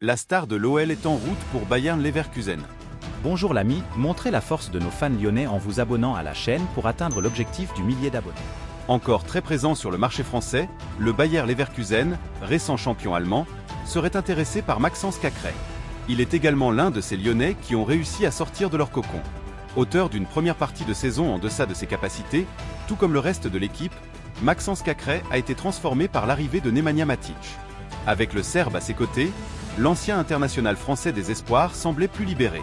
La star de l'OL est en route pour Bayer Leverkusen. Bonjour l'ami, montrez la force de nos fans lyonnais en vous abonnant à la chaîne pour atteindre l'objectif du millier d'abonnés. Encore très présent sur le marché français, le Bayer Leverkusen, récent champion allemand, serait intéressé par Maxence Cacré. Il est également l'un de ces Lyonnais qui ont réussi à sortir de leur cocon. Auteur d'une première partie de saison en deçà de ses capacités, tout comme le reste de l'équipe, Maxence Cacré a été transformé par l'arrivée de Nemanja Matic. Avec le Serbe à ses côtés, l'ancien international français des espoirs semblait plus libéré.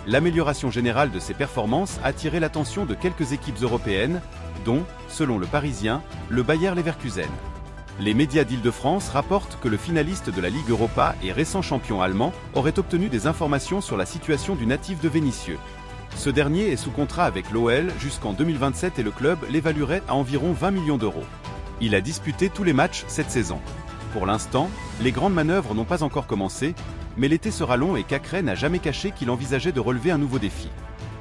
L'amélioration générale de ses performances a attiré l'attention de quelques équipes européennes, dont, selon le Parisien, le Bayer Leverkusen. Les médias d'Île-de-France rapportent que le finaliste de la Ligue Europa et récent champion allemand aurait obtenu des informations sur la situation du natif de Vénissieux. Ce dernier est sous contrat avec l'OL jusqu'en 2027 et le club l'évaluerait à environ 20 millions d'euros. Il a disputé tous les matchs cette saison. Pour l'instant, les grandes manœuvres n'ont pas encore commencé, mais l'été sera long et Cacré n'a jamais caché qu'il envisageait de relever un nouveau défi.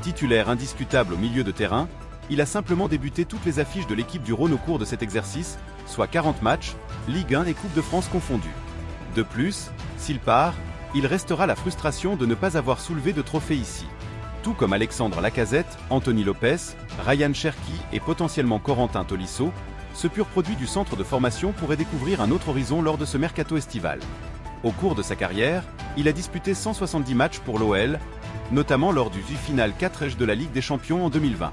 Titulaire indiscutable au milieu de terrain, il a simplement débuté toutes les affiches de l'équipe du Rhône au cours de cet exercice, soit 40 matchs, Ligue 1 et Coupe de France confondues. De plus, s'il part, il restera la frustration de ne pas avoir soulevé de trophée ici. Tout comme Alexandre Lacazette, Anthony Lopez, Ryan Cherki et potentiellement Corentin Tolisso, ce pur produit du centre de formation pourrait découvrir un autre horizon lors de ce mercato estival. Au cours de sa carrière, il a disputé 170 matchs pour l'OL, notamment lors du finale 4 de la Ligue des Champions en 2020.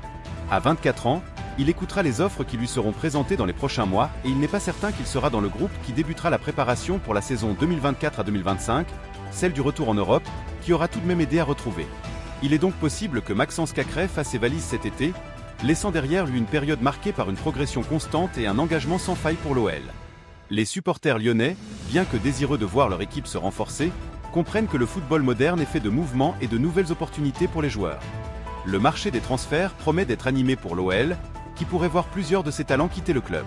À 24 ans, il écoutera les offres qui lui seront présentées dans les prochains mois et il n'est pas certain qu'il sera dans le groupe qui débutera la préparation pour la saison 2024 à 2025, celle du retour en Europe, qui aura tout de même aidé à retrouver. Il est donc possible que Maxence Cacré fasse ses valises cet été, laissant derrière lui une période marquée par une progression constante et un engagement sans faille pour l'OL. Les supporters lyonnais, bien que désireux de voir leur équipe se renforcer, comprennent que le football moderne est fait de mouvements et de nouvelles opportunités pour les joueurs. Le marché des transferts promet d'être animé pour l'OL, qui pourrait voir plusieurs de ses talents quitter le club.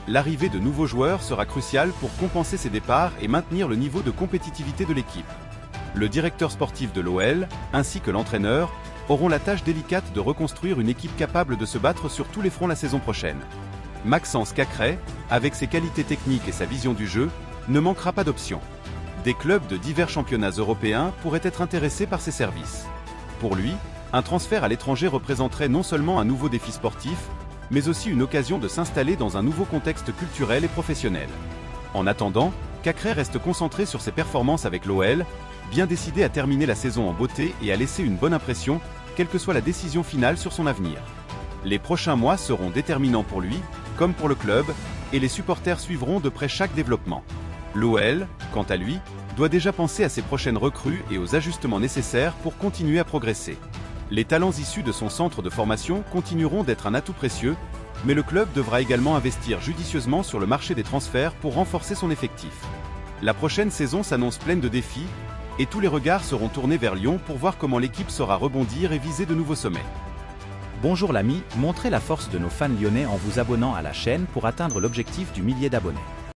L'arrivée de nouveaux joueurs sera cruciale pour compenser ces départs et maintenir le niveau de compétitivité de l'équipe. Le directeur sportif de l'OL, ainsi que l'entraîneur, auront la tâche délicate de reconstruire une équipe capable de se battre sur tous les fronts la saison prochaine. Maxence Cacré, avec ses qualités techniques et sa vision du jeu, ne manquera pas d'options. Des clubs de divers championnats européens pourraient être intéressés par ses services. Pour lui, un transfert à l'étranger représenterait non seulement un nouveau défi sportif, mais aussi une occasion de s'installer dans un nouveau contexte culturel et professionnel. En attendant, Cacré reste concentré sur ses performances avec l'OL, bien décidé à terminer la saison en beauté et à laisser une bonne impression, quelle que soit la décision finale sur son avenir. Les prochains mois seront déterminants pour lui, comme pour le club, et les supporters suivront de près chaque développement. L'OL, quant à lui, doit déjà penser à ses prochaines recrues et aux ajustements nécessaires pour continuer à progresser. Les talents issus de son centre de formation continueront d'être un atout précieux, mais le club devra également investir judicieusement sur le marché des transferts pour renforcer son effectif. La prochaine saison s'annonce pleine de défis, et tous les regards seront tournés vers Lyon pour voir comment l'équipe saura rebondir et viser de nouveaux sommets. Bonjour l'ami, montrez la force de nos fans lyonnais en vous abonnant à la chaîne pour atteindre l'objectif du millier d'abonnés.